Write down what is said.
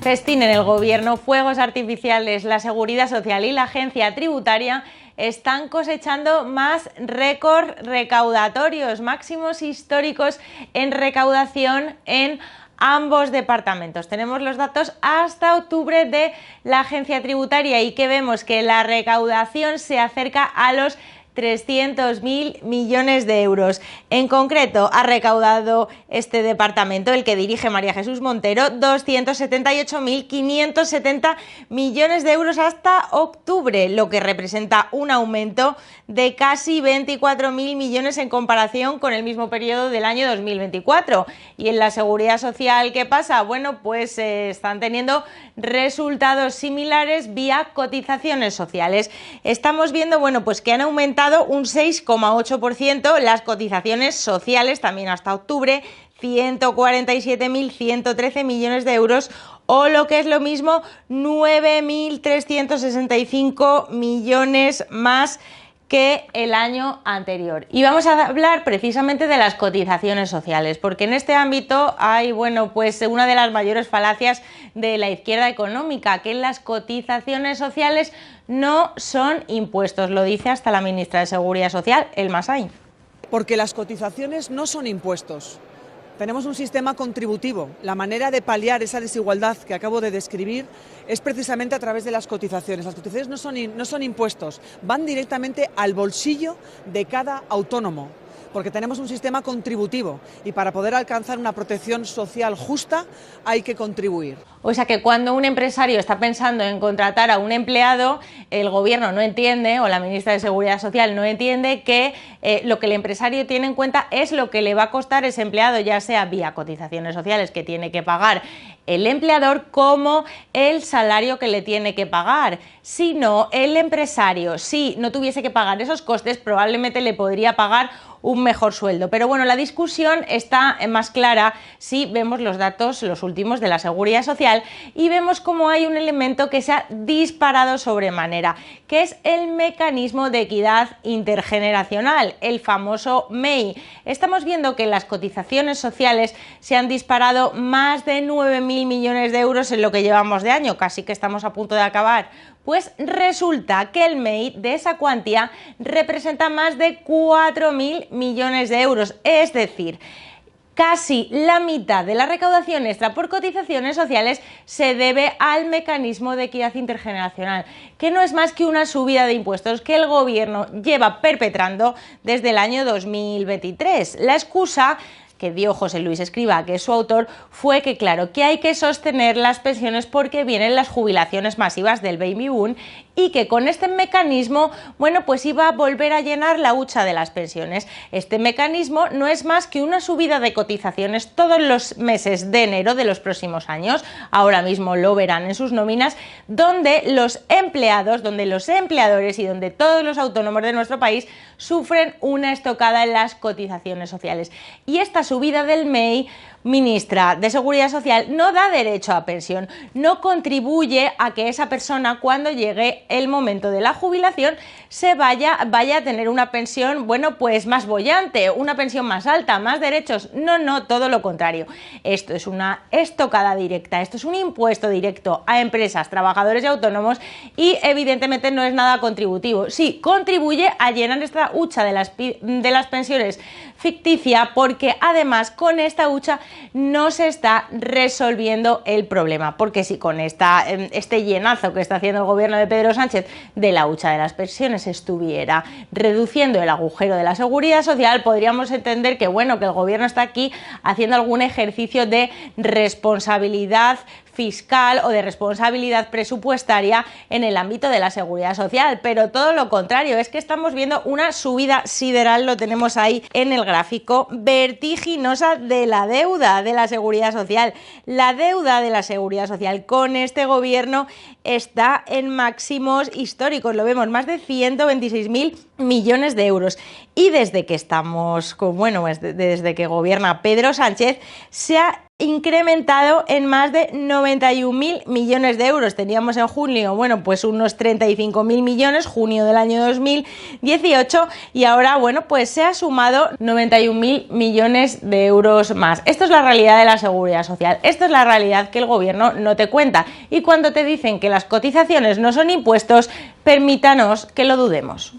Festín en el Gobierno, fuegos artificiales, la Seguridad Social y la Agencia Tributaria están cosechando más récords recaudatorios, máximos históricos en recaudación en ambos departamentos. Tenemos los datos hasta octubre de la Agencia Tributaria y que vemos que la recaudación se acerca a los 300.000 millones de euros. En concreto, ha recaudado este departamento, el que dirige María Jesús Montero, 278.570 millones de euros hasta octubre, lo que representa un aumento de casi 24.000 millones en comparación con el mismo periodo del año 2024. Y en la Seguridad Social, ¿qué pasa? Bueno, pues están teniendo resultados similares vía cotizaciones sociales. Estamos viendo, bueno, pues que han aumentado un 6,8% las cotizaciones sociales también hasta octubre, 147.113 millones de euros, o lo que es lo mismo, 9.365 millones más que el año anterior. Y vamos a hablar precisamente de las cotizaciones sociales, porque en este ámbito hay, bueno, pues una de las mayores falacias de la izquierda económica, que las cotizaciones sociales no son impuestos, lo dice hasta la ministra de Seguridad Social, Elma Sainz. Porque las cotizaciones no son impuestos. Tenemos un sistema contributivo. La manera de paliar esa desigualdad que acabo de describir es precisamente a través de las cotizaciones. Las cotizaciones no son impuestos, van directamente al bolsillo de cada autónomo, porque tenemos un sistema contributivo y para poder alcanzar una protección social justa hay que contribuir. O sea que cuando un empresario está pensando en contratar a un empleado, el gobierno no entiende, o la ministra de Seguridad Social no entiende, que lo que el empresario tiene en cuenta es lo que le va a costar ese empleado, ya sea vía cotizaciones sociales que tiene que pagar el empleador, como el salario que le tiene que pagar. Si no, el empresario, si no tuviese que pagar esos costes, probablemente le podría pagar un mejor sueldo. Pero bueno, la discusión está más clara si vemos los datos, los últimos de la Seguridad Social, y vemos cómo hay un elemento que se ha disparado sobremanera, que es el mecanismo de equidad intergeneracional, el famoso MEI. Estamos viendo que las cotizaciones sociales se han disparado más de 9.000 millones de euros en lo que llevamos de año, casi que estamos a punto de acabar. Pues resulta que el MEI de esa cuantía representa más de 4.000 millones de euros, es decir, casi la mitad de la recaudación extra por cotizaciones sociales se debe al mecanismo de equidad intergeneracional, que no es más que una subida de impuestos que el gobierno lleva perpetrando desde el año 2023. La excusa que dio José Luis Escrivá, que es su autor, fue que claro, que hay que sostener las pensiones porque vienen las jubilaciones masivas del baby boom y que con este mecanismo, bueno, pues iba a volver a llenar la hucha de las pensiones. Este mecanismo no es más que una subida de cotizaciones todos los meses de enero de los próximos años, ahora mismo lo verán en sus nóminas, donde los empleados, donde los empleadores y donde todos los autónomos de nuestro país sufren una estocada en las cotizaciones sociales. Y esta subida del MEI, ministra de Seguridad Social, no da derecho a pensión, no contribuye a que esa persona, cuando llegue el momento de la jubilación, vaya a tener una pensión, bueno, pues más boyante, una pensión más alta, más derechos. No, todo lo contrario. Esto es una estocada directa, esto es un impuesto directo a empresas, trabajadores y autónomos, y evidentemente no es nada contributivo. Sí, contribuye a llenar esta hucha de las pensiones ficticia, porque además con esta hucha no se está resolviendo el problema, porque si con este llenazo que está haciendo el gobierno de Pedro Sánchez de la hucha de las pensiones estuviera reduciendo el agujero de la Seguridad Social, podríamos entender que bueno, que el gobierno está aquí haciendo algún ejercicio de responsabilidad fiscal o de responsabilidad presupuestaria en el ámbito de la Seguridad Social, pero todo lo contrario, es que estamos viendo una subida sideral, lo tenemos ahí en el gráfico, vertiginosa de la deuda de la Seguridad Social. La deuda de la Seguridad Social con este gobierno está en máximos históricos, lo vemos, más de 126.000 millones de euros. Y desde que desde que gobierna Pedro Sánchez, se ha incrementado en más de 91.000 millones de euros. Teníamos en junio, bueno, pues unos 35.000 millones, junio del año 2018, y ahora, bueno, pues se ha sumado 91.000 millones de euros más. Esto es la realidad de la Seguridad Social, esto es la realidad que el gobierno no te cuenta. Y cuando te dicen que las cotizaciones no son impuestos, permítanos que lo dudemos.